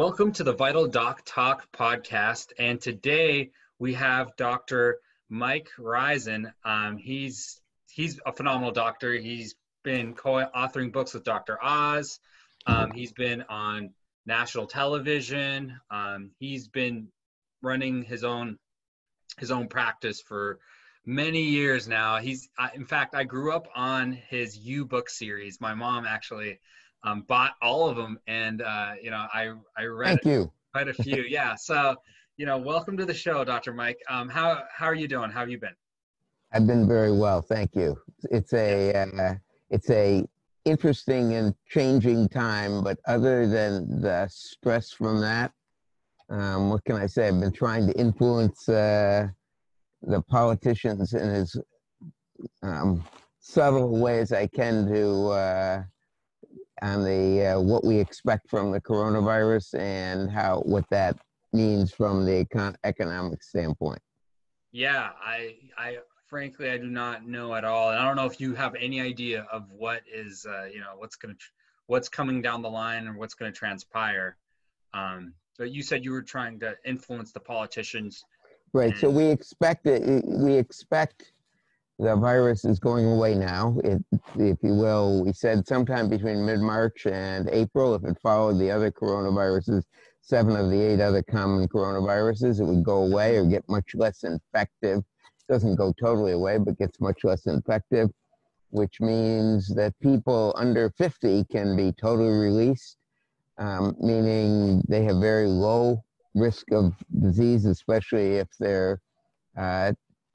Welcome to the VitalDocTalk podcast, and today we have Dr. Mike Roizen. He's a phenomenal doctor. He's been co-authoring books with Dr. Oz. He's been on national television. He's been running his own practice for many years now. In fact, I grew up on his U book series. My mom actually bought all of them, and I read quite a few. Yeah, so welcome to the show, Dr. Mike. How are you doing? How have you been? I've been very well, thank you. It's a interesting and changing time, but other than the stress from that, what can I say? I've been trying to influence the politicians in as subtle ways I can to on the what we expect from the coronavirus and what that means from the economic standpoint. Yeah, I frankly I do not know at all, and I don't know if you have any idea of what is what's coming down the line or what's going to transpire. But you said you were trying to influence the politicians, right? So we expect the virus is going away now, if you will. We said sometime between mid-March and April, if it followed the other coronaviruses, 7 of the 8 other common coronaviruses, it would go away or get much less infective. It doesn't go totally away, but gets much less infective, which means that people under 50 can be totally released, meaning they have very low risk of disease, especially if they're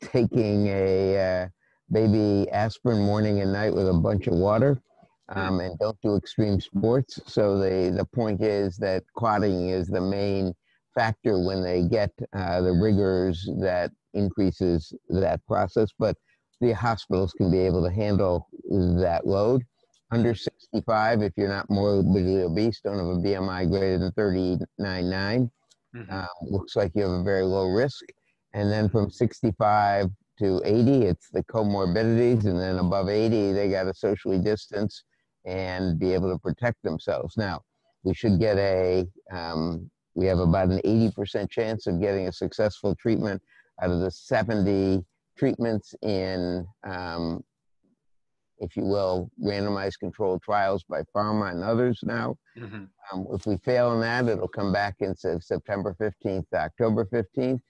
taking a baby aspirin morning and night with a bunch of water, and don't do extreme sports. So the point is that clotting is the main factor when they get the rigors that increases that process, but the hospitals can be able to handle that load. Under 65, if you're not morbidly obese, don't have a BMI greater than 39.9, looks like you have a very low risk. And then from 65 to 80, it's the comorbidities. And then above 80, they got to socially distance and be able to protect themselves. Now, we should get we have about an 80% chance of getting a successful treatment out of the 70 treatments in, if you will, randomized controlled trials by pharma and others now. If we fail in that, it'll come back in September 15th to October 15th.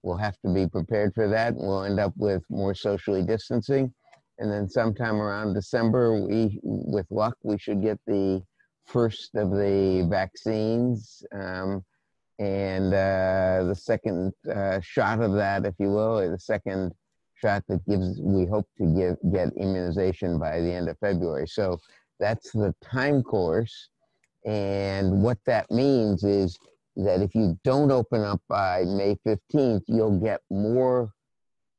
We'll have to be prepared for that, and we'll end up with more socially distancing. And then sometime around December, with luck, we should get the first of the vaccines, and the second shot of that, if you will, or the second shot that we hope to get immunization by the end of February. So that's the time course. And what that means is that if you don't open up by May 15th, you'll get more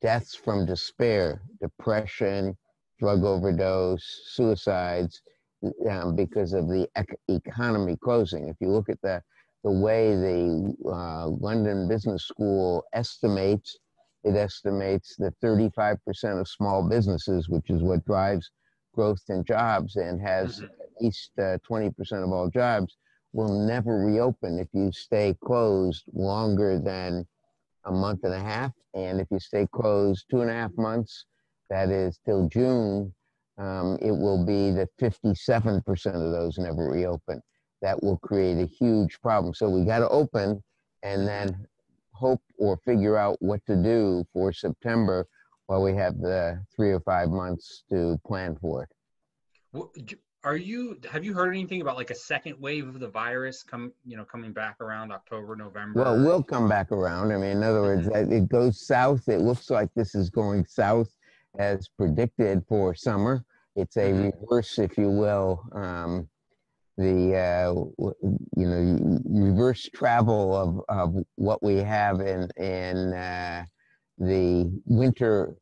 deaths from despair, depression, drug overdose, suicides, because of the economy closing. If you look at the way the London Business School estimates, it estimates that 35% of small businesses, which is what drives growth in jobs and has at least 20% of all jobs, will never reopen if you stay closed longer than a month and a half. And if you stay closed 2.5 months, that is till June, it will be that 57% of those never reopen. That will create a huge problem. So we got to open and then hope or figure out what to do for September while we have the 3 or 5 months to plan for it. Well, have you heard anything about like a second wave of the virus coming back around October, November? Well, we'll come back around. I mean, in other words, it goes south. It looks like this is going south as predicted for summer. It's a reverse, if you will, reverse travel of what we have in the winter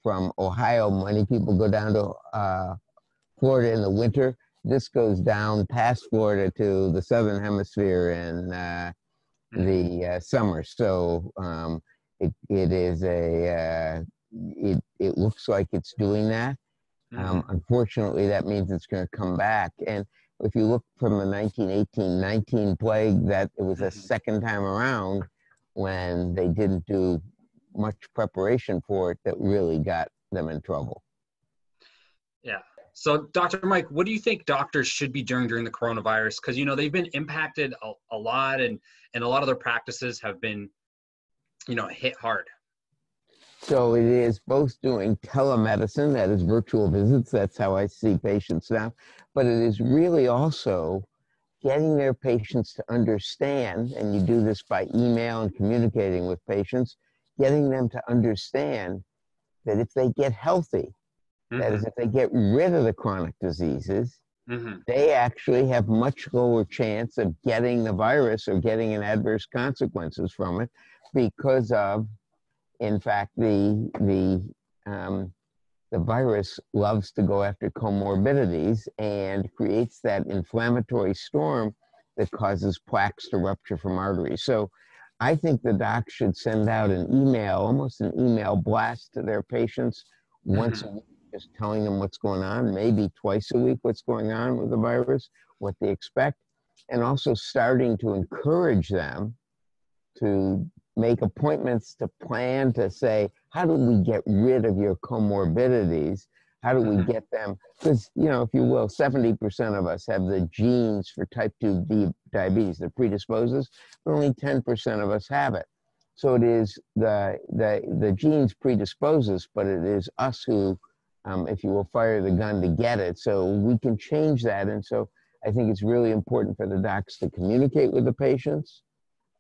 from Ohio. Many people go down to Florida in the winter. This goes down past Florida to the southern hemisphere in the summer. So it looks like it's doing that. Unfortunately, that means it's going to come back. And if you look from the 1918-19 plague, that it was a second time around when they didn't do much preparation for it that really got them in trouble. Yeah. So, Dr. Mike, what do you think doctors should be doing during the coronavirus? Because, you know, they've been impacted a lot, and a lot of their practices have been, you know, hit hard. So it is both doing telemedicine, that is virtual visits, that's how I see patients now, but it is really also getting their patients to understand, and you do this by email and communicating with patients, getting them to understand that if they get healthy, that is, if they get rid of the chronic diseases, they actually have much lower chance of getting the virus or getting an adverse consequences from it because of, in fact, the virus loves to go after comorbidities and creates that inflammatory storm that causes plaques to rupture from arteries. So I think the doc should send out an email, almost an email blast to their patients once a week, just telling them what's going on, maybe twice a week what's going on with the virus, what they expect, and also starting to encourage them to make appointments to plan to say, how do we get rid of your comorbidities? How do we get them? Because, you know, if you will, 70% of us have the genes for type 2 diabetes that predisposes, but only 10% of us have it. So it is the genes predisposes, but it is us who, if you will, fire the gun to get it. So we can change that. And so I think it's really important for the docs to communicate with the patients,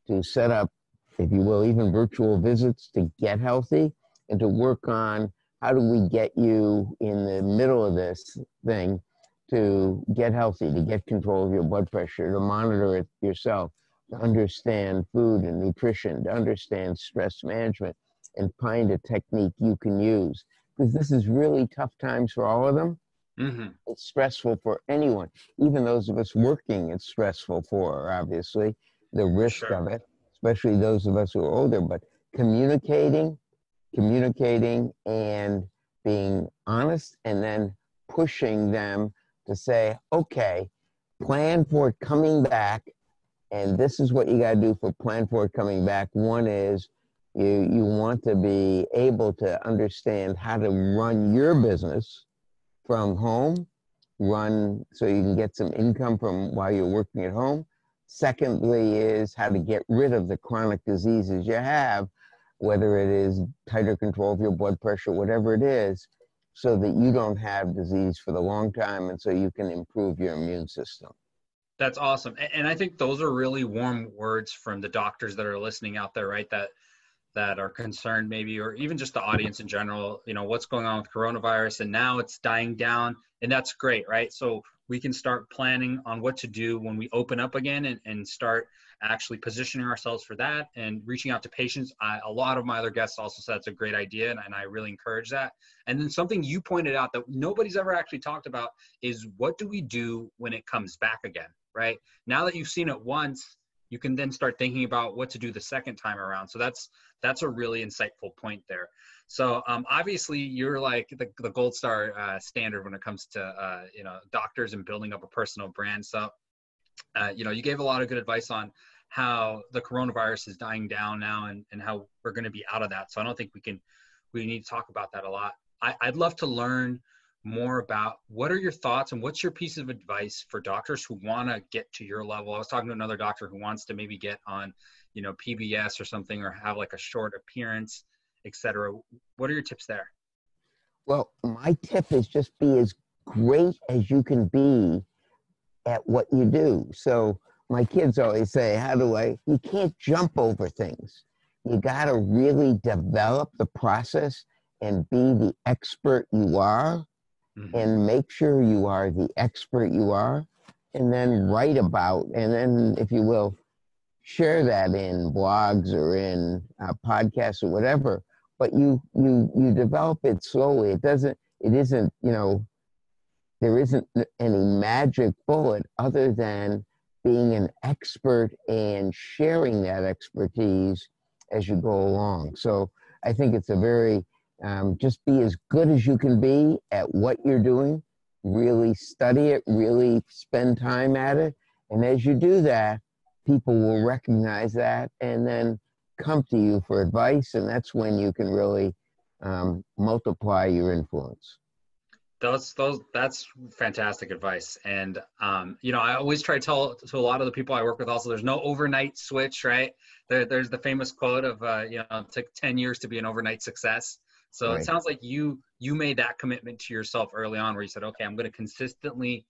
to set up, if you will, even virtual visits to get healthy, and to work on how do we get you in the middle of this thing to get healthy, to get control of your blood pressure, to monitor it yourself, to understand food and nutrition, to understand stress management, and find a technique you can use. Because this is really tough times for all of them. It's stressful for anyone. Even those of us working, it's stressful for, obviously, the risk of it, especially those of us who are older. But communicating and being honest, and then pushing them to say, okay, plan for it coming back, and this is what you got to do for plan for it coming back. One is you want to be able to understand how to run your business from home, so you can get some income from while you're working at home. Secondly is how to get rid of the chronic diseases you have, whether it is tighter control of your blood pressure, whatever it is, so that you don't have disease for the long time, and so you can improve your immune system. That's awesome. And I think those are really warm words from the doctors that are listening out there, right? That are concerned maybe, or even just the audience in general, you know, what's going on with coronavirus, and now it's dying down, and that's great, right? So we can start planning on what to do when we open up again, and start actually positioning ourselves for that and reaching out to patients. A lot of my other guests also said it's a great idea, and I really encourage that. And then something you pointed out that nobody's ever actually talked about is, what do we do when it comes back again, right? Now that you've seen it once, you can then start thinking about what to do the second time around. So that's a really insightful point there. So obviously you're like the gold star standard when it comes to you know, doctors and building up a personal brand. So you know, you gave a lot of good advice on how the coronavirus is dying down now, and how we're going to be out of that. So I don't think we need to talk about that a lot. I'd love to learn more about what are your thoughts and what's your piece of advice for doctors who want to get to your level. I was talking to another doctor who wants to maybe get on, you know, PBS or something, or have like a short appearance, etc. What are your tips there? Well, my tip is just be as great as you can be at what you do. So my kids always say, you can't jump over things. You got to really develop the process and be the expert you are, and make sure you are the expert you are, and then write about, and then, if you will, share that in blogs or in podcasts or whatever. But you develop it slowly. It isn't, you know, there isn't any magic bullet other than being an expert and sharing that expertise as you go along. So I think it's a very, just be as good as you can be at what you're doing, really study it, really spend time at it. And as you do that, people will recognize that and then come to you for advice. And that's when you can really multiply your influence. That's fantastic advice. And I always try to tell to a lot of the people I work with also, there's no overnight switch, right? There's the famous quote of it took 10 years to be an overnight success. So Right. It sounds like you made that commitment to yourself early on, where you said, okay, I'm going to consistently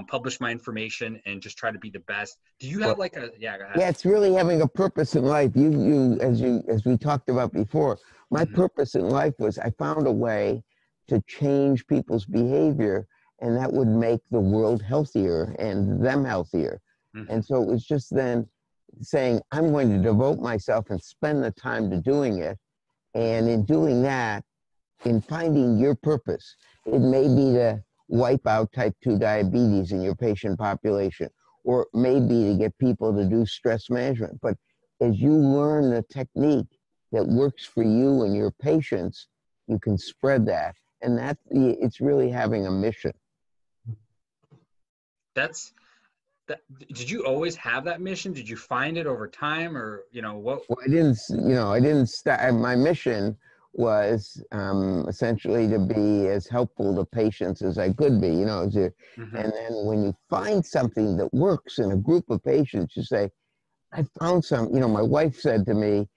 publish my information and just try to be the best. Do you have Well, go ahead. yeah, it's really having a purpose in life. As we talked about before, my purpose in life was I found a way to change people's behavior, and that would make the world healthier and them healthier. And so it was just then saying, I'm going to devote myself and spend the time to doing it. And in doing that, in finding your purpose, it may be to wipe out type 2 diabetes in your patient population, or it may be to get people to do stress management. But as you learn the technique that works for you and your patients, you can spread that. And it's really having a mission. Did you always have that mission? Did you find it over time, or what? Well, I didn't start. My mission was essentially to be as helpful to patients as I could be. And then when you find something that works in a group of patients, you say, I found some. My wife said to me,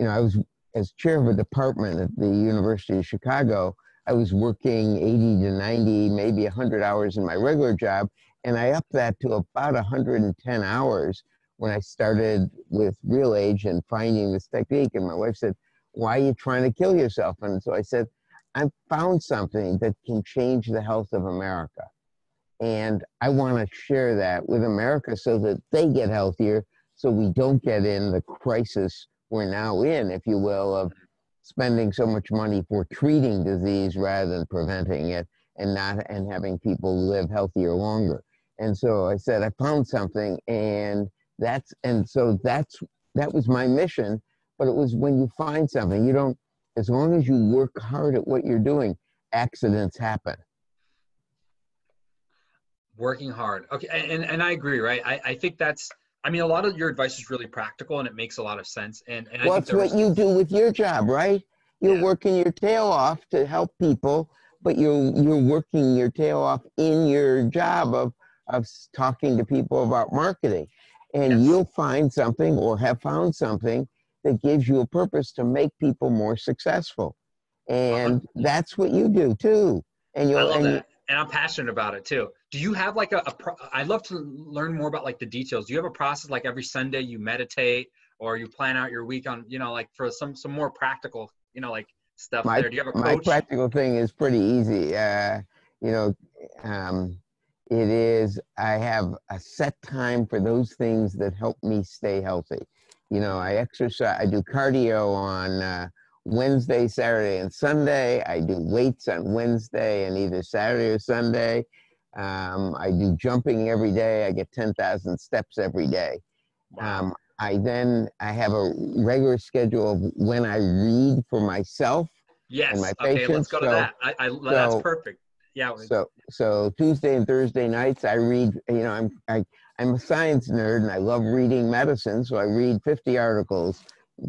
I was as chair of a department at the University of Chicago. I was working 80 to 90, maybe 100 hours in my regular job, and I upped that to about 110 hours when I started with Real Age and finding this technique. And my wife said, why are you trying to kill yourself? And so I said, I found something that can change the health of America. And I want to share that with America so that they get healthier, so we don't get in the crisis we're now in, if you will, of spending so much money for treating disease rather than preventing it, and having people live healthier longer. And so I said, I found something, and that was my mission. But it was when you find something, as long as you work hard at what you're doing, accidents happen. Working hard. Okay. And I agree, right? I think a lot of your advice is really practical and it makes a lot of sense. And well, it's what you do with your job, right? You're working your tail off to help people, but you're working your tail off in your job of talking to people about marketing. And you'll find something or have found something that gives you a purpose to make people more successful. And that's what you do too. And I love that. And I'm passionate about it too. Do you have I'd love to learn more about the details. Do you have a process, like every Sunday you meditate, or you plan out your week on, for some more practical, stuff there? Do you have a coach? My practical thing is pretty easy. It is, I have a set time for those things that help me stay healthy. I exercise, I do cardio on Wednesday, Saturday, and Sunday. I do weights on Wednesday and either Saturday or Sunday. I do jumping every day. I get 10,000 steps every day. Wow. I have a regular schedule of when I read for myself. Yes. And my Okay, patients. let's go to that. That's perfect. Yeah. So Tuesday and Thursday nights I read. I'm a science nerd and I love reading medicine, so I read 50 articles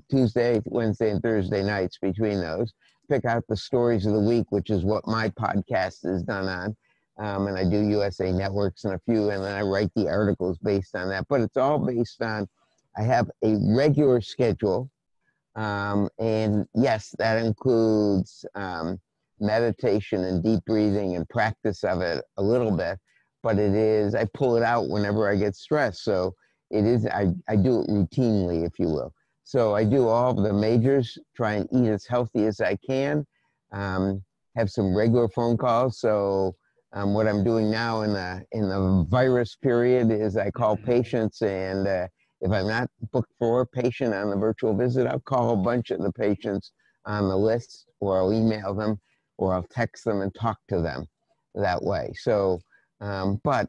Tuesday, Wednesday, and Thursday nights between those. Pick out the stories of the week, which is what my podcast is done on. And I do USA Networks and a few, and then I write the articles based on that. But it's all based on, I have a regular schedule. And yes, that includes meditation and deep breathing and practice of it a little bit. But I pull it out whenever I get stressed. So I do it routinely, if you will. So I do all of the majors, try and eat as healthy as I can, have some regular phone calls. So what I'm doing now in the virus period is I call patients, and if I'm not booked for a patient on the virtual visit, I'll call a bunch of the patients on the list, or I'll email them, or I'll text them and talk to them that way. So, but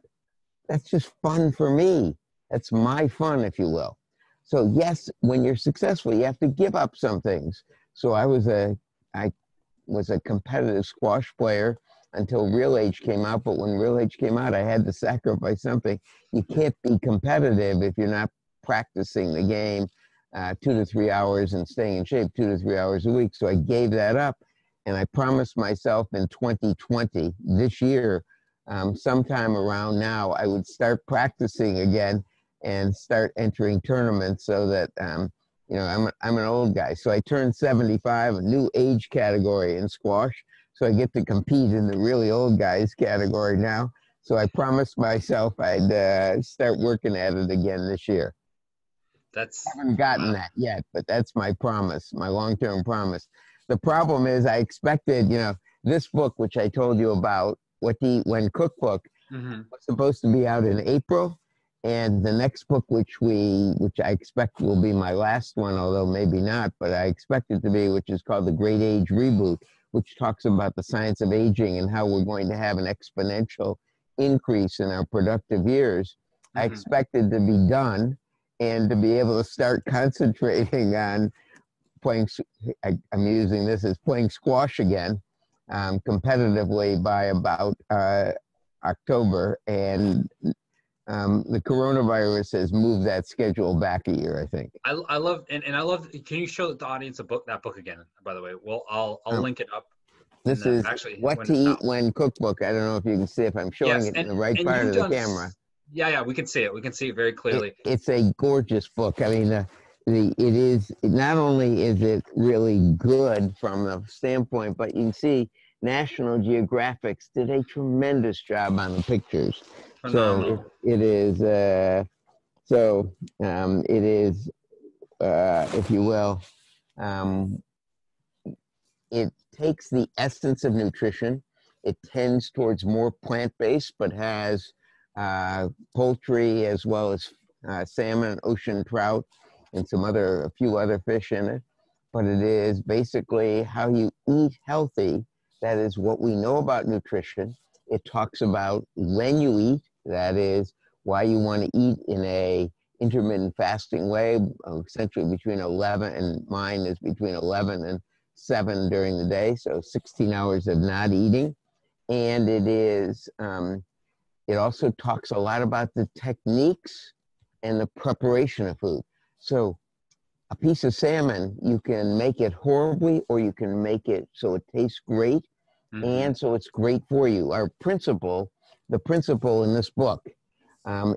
that's just fun for me. That's my fun, if you will. So yes, when you're successful, you have to give up some things. So I was a competitive squash player until Real Age came out. But when Real Age came out, I had to sacrifice something. You can't be competitive if you're not practicing the game 2 to 3 hours and staying in shape 2 to 3 hours a week. So I gave that up, and I promised myself in 2020, this year, sometime around now, I would start practicing again and start entering tournaments so that, you know, I'm an old guy. So I turned 75, a new age category in squash. So I get to compete in the really old guys category now. So I promised myself I'd start working at it again this year. I haven't gotten that yet, but that's my promise, my long-term promise. The problem is I expected, you know, this book, which I told you about, What to Eat When Cookbook, was supposed to be out in April. And the next book, which I expect will be my last one, although maybe not, but I expect it to be, which is called The Great Age Reboot, which talks about the science of aging and how we're going to have an exponential increase in our productive years. I expected to be done and to be able to start concentrating on playing, I'm using this as playing squash again, competitively by about October. And the coronavirus has moved that schedule back a year, I think. I love, and I love, can you show the audience that book again, by the way? Well, I'll link it up. This is actually What to Eat When Cookbook. I don't know if you can see if I'm showing it in the right part of the camera. Yeah, we can see it. We can see it very clearly. It's a gorgeous book. I mean, not only is it really good from the standpoint, but you can see National Geographic did a tremendous job on the pictures. Phenomenal. So it is, if you will, it takes the essence of nutrition. It tends towards more plant-based, but has poultry as well as salmon, ocean trout, and a few other fish in it. But it is basically how you eat healthy. That is what we know about nutrition. It talks about when you eat. That is why you want to eat in a intermittent fasting way, essentially between 11, and mine is between 11 and 7 during the day, so 16 hours of not eating. And it also talks a lot about the techniques and the preparation of food. So a piece of salmon, you can make it horribly, or you can make it so it tastes great, and so it's great for you. The principle in this book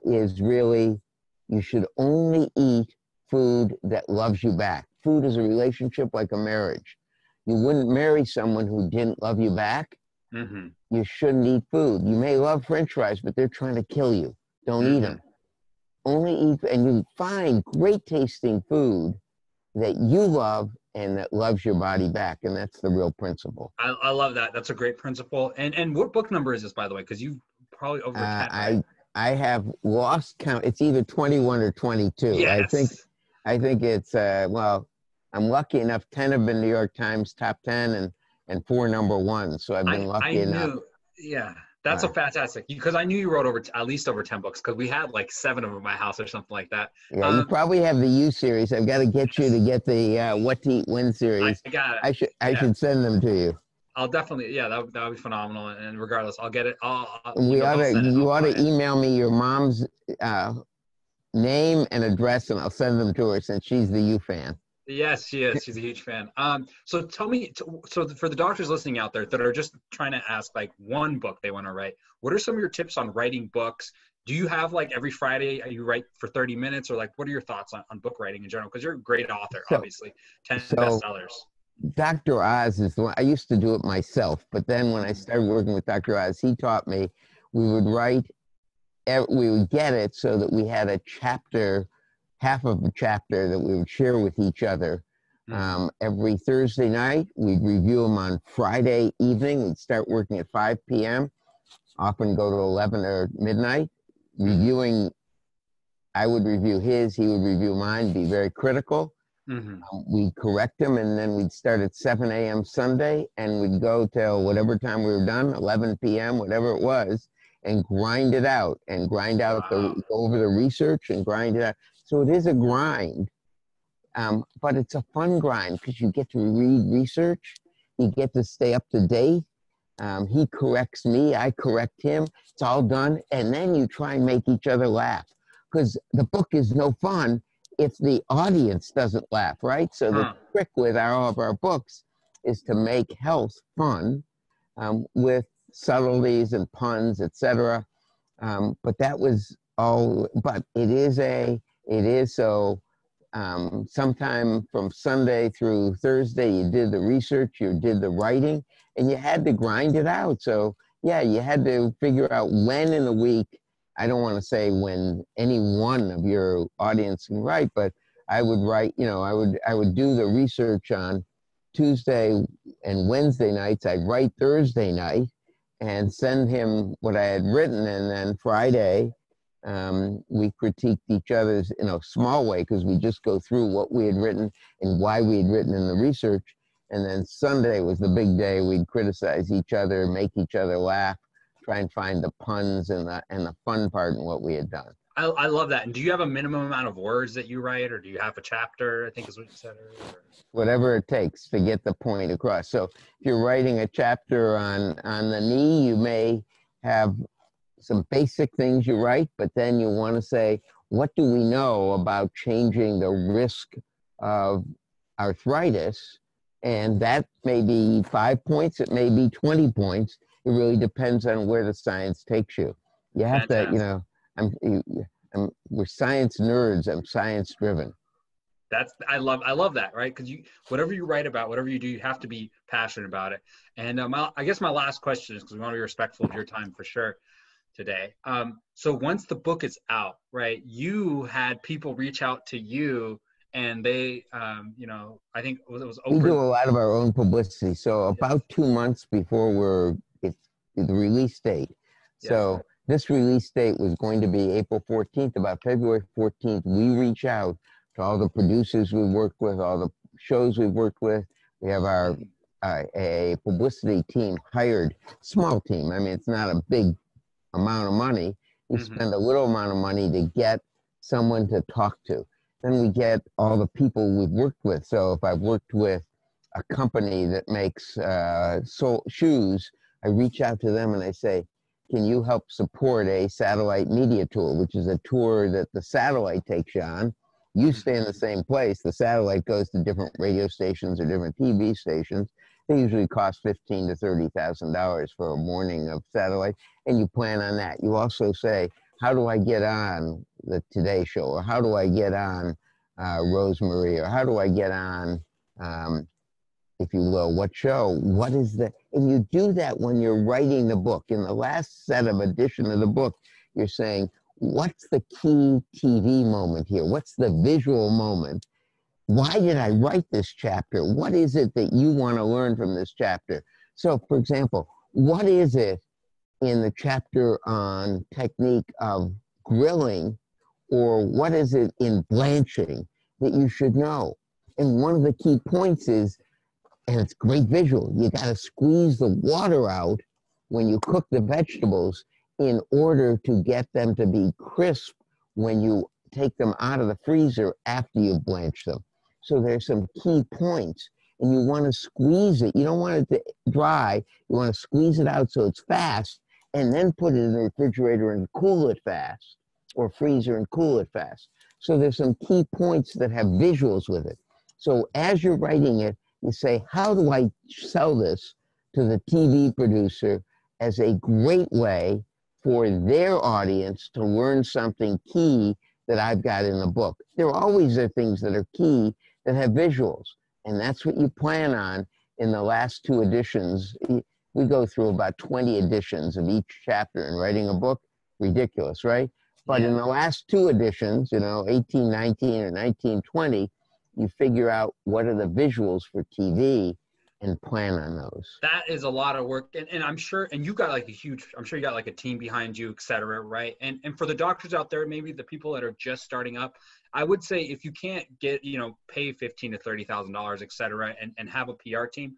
is really, you should only eat food that loves you back. Food is a relationship like a marriage. You wouldn't marry someone who didn't love you back. You shouldn't eat food. You may love French fries, but they're trying to kill you. Don't eat them. Only eat, and you find great tasting food that you love and that loves your body back, and that's the real principle. I love that. That's a great principle. And what book number is this, by the way? Because you've probably over 10, right? I have lost count. It's either 21 or 22. Yes. I think it's well, I'm lucky enough. 10 have been New York Times top 10, and 4 number 1. So I've been lucky enough. Yeah, that's a fantastic. Because I knew you wrote at least over 10 books. Because we had like 7 of them at my house or something like that. Yeah, you probably have the U series. I've got to get you to get the What to Eat When series. I got it. I should send them to you. I'll definitely, that would be phenomenal. And regardless, I'll get it. You ought to email me your mom's name and address, and I'll send them to her since she's the U fan. Yes, she is. She's a huge fan. So tell me, so for the doctors listening out there that are just trying to ask like one book they want to write, what are some of your tips on writing books? Do you have like every Friday you write for 30 minutes, or like what are your thoughts on book writing in general? Because you're a great author, obviously, 10 bestsellers. Dr. Oz is the one. I used to do it myself, but then when I started working with Dr. Oz, he taught me we would get it so that we had a chapter, half of a chapter that we would share with each other. Every Thursday night, we'd review them on Friday evening. We'd start working at 5 p.m., often go to 11 or midnight. I would review his, he would review mine, be very critical. We'd correct them, and then we'd start at 7 a.m. Sunday, and we'd go till whatever time we were done, 11 p.m., whatever it was, and grind it out, and go over the research and grind it out. So it is a grind, but it's a fun grind because you get to read research, you get to stay up to date, He corrects me, I correct him. It's all done. And then you try and make each other laugh. Because the book is no fun if the audience doesn't laugh, right? So the trick with all of our books is to make health fun with subtleties and puns, etc. But that was all. But it is so. Sometime from Sunday through Thursday, you did the research, you did the writing, and you had to grind it out. So yeah, you had to figure out when in the week. I don't want to say when any one of your audience can write, but I would write, I would do the research on Tuesday and Wednesday nights. I'd write Thursday night and send him what I had written. And then Friday, we critiqued each other's in a small way because we just go through what we had written and why we had written in the research. And then Sunday was the big day. We'd criticize each other, make each other laugh, try and find the puns and the fun part in what we had done. I love that. And do you have a minimum amount of words that you write, or do you have a chapter, I think is what you said earlier? Whatever it takes to get the point across. So if you're writing a chapter on the knee, you may have some basic things you write, but then you want to say, what do we know about changing the risk of arthritis? And that may be 5 points, it may be 20 points. It really depends on where the science takes you. You have to, we're science nerds. I'm science driven. I love that, right? Because whatever you write about, whatever you do, you have to be passionate about it. And I guess my last question is, because we want to be respectful of your time for sure today. So once the book is out, right, you had people reach out to you, and they, I think it was Oprah. We do a lot of our own publicity. So about 2 months before the release date. So this release date was going to be April 14th. About February 14th, we reach out to all the producers we worked with, all the shows we've worked with. We have a publicity team hired, small team. I mean, it's not a big amount of money. We spend a little amount of money to get someone to talk to. Then we get all the people we've worked with. So if I've worked with a company that makes shoes, I reach out to them and I say, can you help support a satellite media tour, which is a tour that the satellite takes you on. You stay in the same place. The satellite goes to different radio stations or different TV stations. They usually cost $15,000 to $30,000 for a morning of satellite, and you plan on that. You also say, how do I get on the Today Show, or how do I get on Rosemary, or how do I get on, if you will, what show? What is the, and you do that when you're writing the book. In the last set of edition of the book, you're saying, what's the key TV moment here? What's the visual moment? Why did I write this chapter? What is it that you want to learn from this chapter? So, for example, what is it in the chapter on technique of grilling, or what is it in blanching that you should know? And one of the key points is, and it's great visual, you got to squeeze the water out when you cook the vegetables in order to get them to be crisp when you take them out of the freezer after you blanch them. So there's some key points, and you want to squeeze it. You don't want it to dry. You want to squeeze it out so it's fast, and then put it in the refrigerator and cool it fast, or freezer and cool it fast. So there's some key points that have visuals with it. So as you're writing it, you say, how do I sell this to the TV producer as a great way for their audience to learn something key that I've got in the book? There always are things that are key that have visuals, and that's what you plan on in the last 2 editions. We go through about 20 editions of each chapter in writing a book. Ridiculous, right? But in the last 2 editions, 1819 or 1920, you figure out what are the visuals for TV and plan on those. That is a lot of work. And I'm sure, and you got like I'm sure you got like a team behind you, et cetera, right? And for the doctors out there, maybe the people that are just starting up, I would say if you can't get, pay $15,000 to $30,000, et cetera, and have a PR team,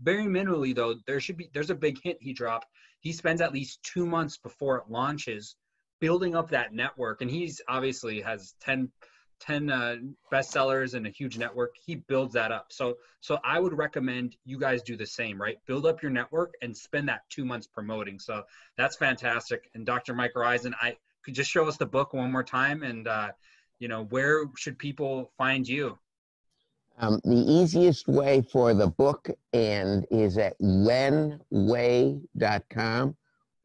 very minimally though, there's a big hint he dropped. He spends at least 2 months before it launches building up that network. And he's obviously has 10 10 bestsellers and a huge network. He builds that up. So I would recommend you guys do the same, right? Build up your network and spend that 2 months promoting. So that's fantastic. And Dr. Mike Roizen, I could just show us the book one more time, and where should people find you? The easiest way for the book and is at wenway.com,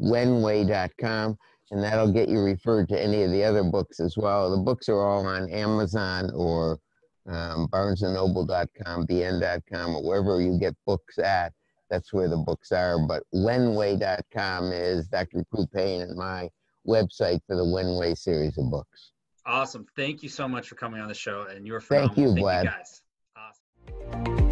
wenway.com, and that'll get you referred to any of the other books as well. The books are all on Amazon or barnesandnoble.com, bn.com, or wherever you get books at. That's where the books are. But wenway.com is Dr. Prue Payne and my website for the Wenway series of books. Awesome. Thank you so much for coming on the show, and you were Thank phenomenal. you, Vlad. Thank you, guys. Awesome.